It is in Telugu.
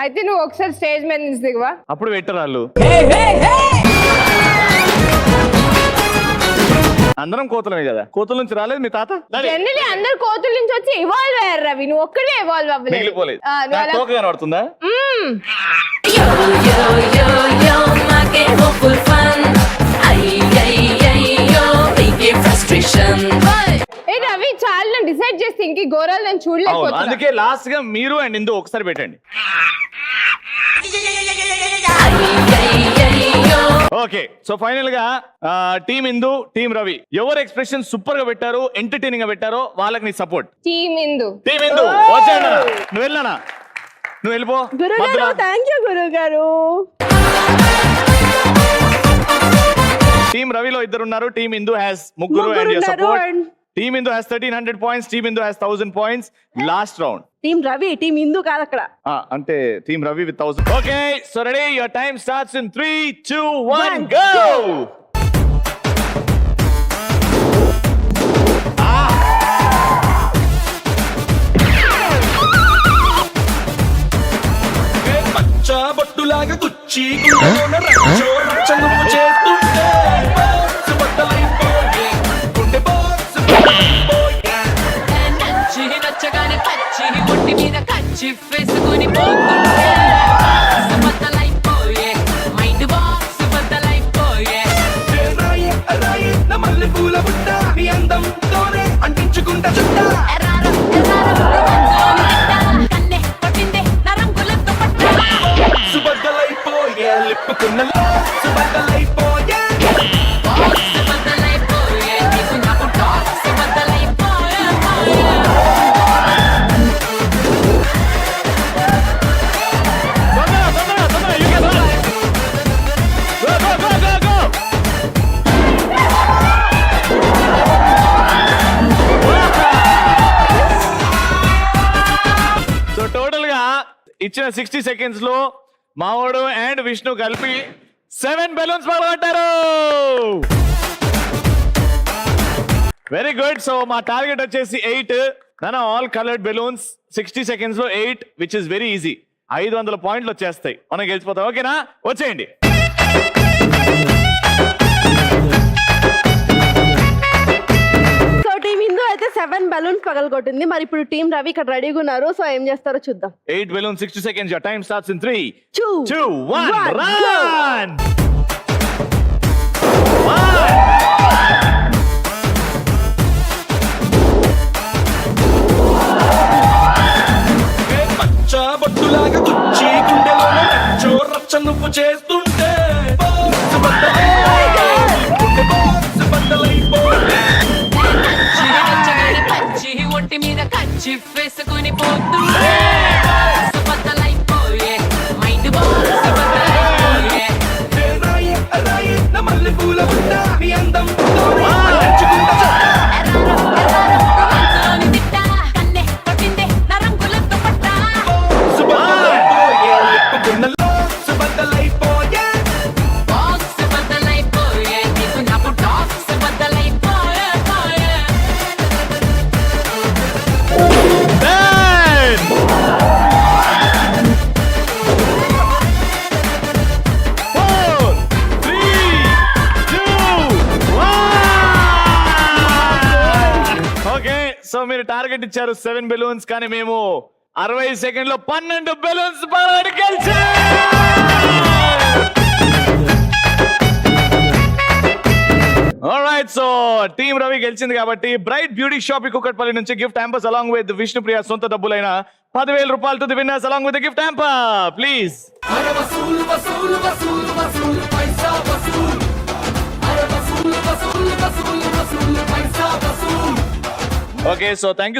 అయితే నువ్వు ఒకసారి స్టేజ్ మీద నుంచి దిగవా? అప్పుడు పెట్టరు వాళ్ళు. అందరం కోతులమే కదా, కోతుల నుంచి రాలేదు మీ తాత? జనరల్లీ అందరు కోతుల నుంచి వచ్చి ఇవాల్వ్ అయ్యారు రవి, నువ్వు ఒక్కడే ఇవాల్వ్ అవ్వలేదు. మిగిలిపోలేదు. తోక కనబడుతుందా? ఏ రవి చాలా డిసైడ్ చేస్తే ఇంక గోరాలు నేను చూడలేకపోతున్నా. అందుకే లాస్ట్ గా మీరు అండ్ ఇందు ఒకసారి పెట్టండి. ఓకే, సో ఫైనల్ గా టీమ్ ఇందు, టీమ్ రవి ఎవరు ఎక్స్ప్రెషన్ సూపర్ గా పెట్టారు, ఎంటర్టైనింగ్ గా పెట్టారో వాళ్ళకి నీ support. Team Indu. Team Indu వచ్చాడు. నువ్వు వెళ్ళనా? నువ్వు వెళ్ళిపో. గురుగారు థ్యాంక్ యూ గురుగారు. టీమ్ రవిలో ఇద్దరు ఉన్నారు. టీమ్ ఇందు హ్యాస్ ముగ్గురు and your support. Team Indu has 1300 points. Team Indu has 1000 points. Last round team Ravi, team Indu కాదు అక్కడ. అంటే team Ravi with 1000. Okay, so ready, your time starts in 3, 2, 1 go. బొట్టులాగా గుచ్చి గుండెలోన రచ్చో రచ్చనువ్వు చేస్తుంటే బాక్స్ బట్టలైపోయే, గుండె బాక్స్ బట్టలైపోయే. నచ్చి నచ్చగానే పచ్చి ఒంటి మీద కచ్చి వేసుకుని పోతుంటే బాక్స్ బద్దలైపోయే, మైండ్ బాక్స్ బద్దలైపోయే. రాయే రాయే నా మల్లె పూల బుట్ట, నీ అందంతోనే అంటించుకుంటా చుట్ట. ఎర్రారో ఎర్రారో మంచోని తిట్ట, కన్నె కొట్టిందే నా రంగులతో పట్ట. బాక్స్ బద్దలైపోయే, లిప్పుకున్న బాక్స్ బద్దలైపోయే. బాక్స్ బద్దలైపోయే, నీకు నాకు టాక్స్ బద్దలైపోయే. సో టోటల్ గా ఇచ్చిన 60 seconds లో మావోడు అండ్ విష్ణు కలిపి 7 బెలూన్స్ పడగొట్టారు. Very good. సో మా టార్గెట్ వచ్చేసి 8. None all coloured balloons. 60 seconds లో 8, విచ్ ఇస్ వెరీ ఈజీ. 500 పాయింట్లు వచ్చేస్తాయి, మనం గెలిచిపోతాం. ఓకేనా? వచ్చేయండి. సో టీమ్ ఇందు అయితే 7 బెలూన్స్ పగలగొట్టింది. మరి ఇప్పుడు టీమ్ రవి ఇక్కడ రెడీగా ఉన్నారు. సో ఏం చేస్తారో చూద్దాం. 8 balloons, 60 seconds. Your time starts in 3, 2, 1, go. run! బొట్టులాగా గుచ్చి గుండెలోన రచ్చో రచ్చనువ్వు చేస్తుంటే బాక్స్ బద్దలైపోయే, గుండె బాక్స్ బద్దలైపోయే. నచ్చి నచ్చగానే పచ్చి ఒంటి మీద కచ్చి వేసుకుని పోతుంటే బాక్స్ బద్దలైపోయే, మైండ్ బాక్స్ బద్దలైపోయే. రాయే రాయే నా మల్లె పూల బుట్ట, నీ అందంతోనే అంటించుకుంటా చుట్ట. ఎర్రారో ఎర్రారో మంచోని తిట్ట, కన్నె కొట్టిందే నా రంగులతో పట్ట. బాక్స్ బద్దలైపోయే, లిప్పుకున్న బాక్స్ బద్దలైపోయే. బాక్స్ బద్దలైపోయే, నీకు నాకు టాక్స్ బద్దలైపోయే. 10, 4, 3, 2, 1. ఓకే, సో మీరు టార్గెట్ ఇచ్చారు 7 బెలూన్స్, కానీ మేము 60 సెకండ్లో 12 బెలూన్స్ పగలగొట్టి గెలిచాం. ఆల్రైట్, సో టీమ్ రవి గెలిచింది కాబట్టి బ్రైట్ బ్యూటీ షాప్ కుక్కట్పల్లి నుంచి gift hampers along with Vishnupriya సొంత డబ్బులైన 10,000 రూపాయలు to the winners along with gift hamper. Please. Okay, so thank you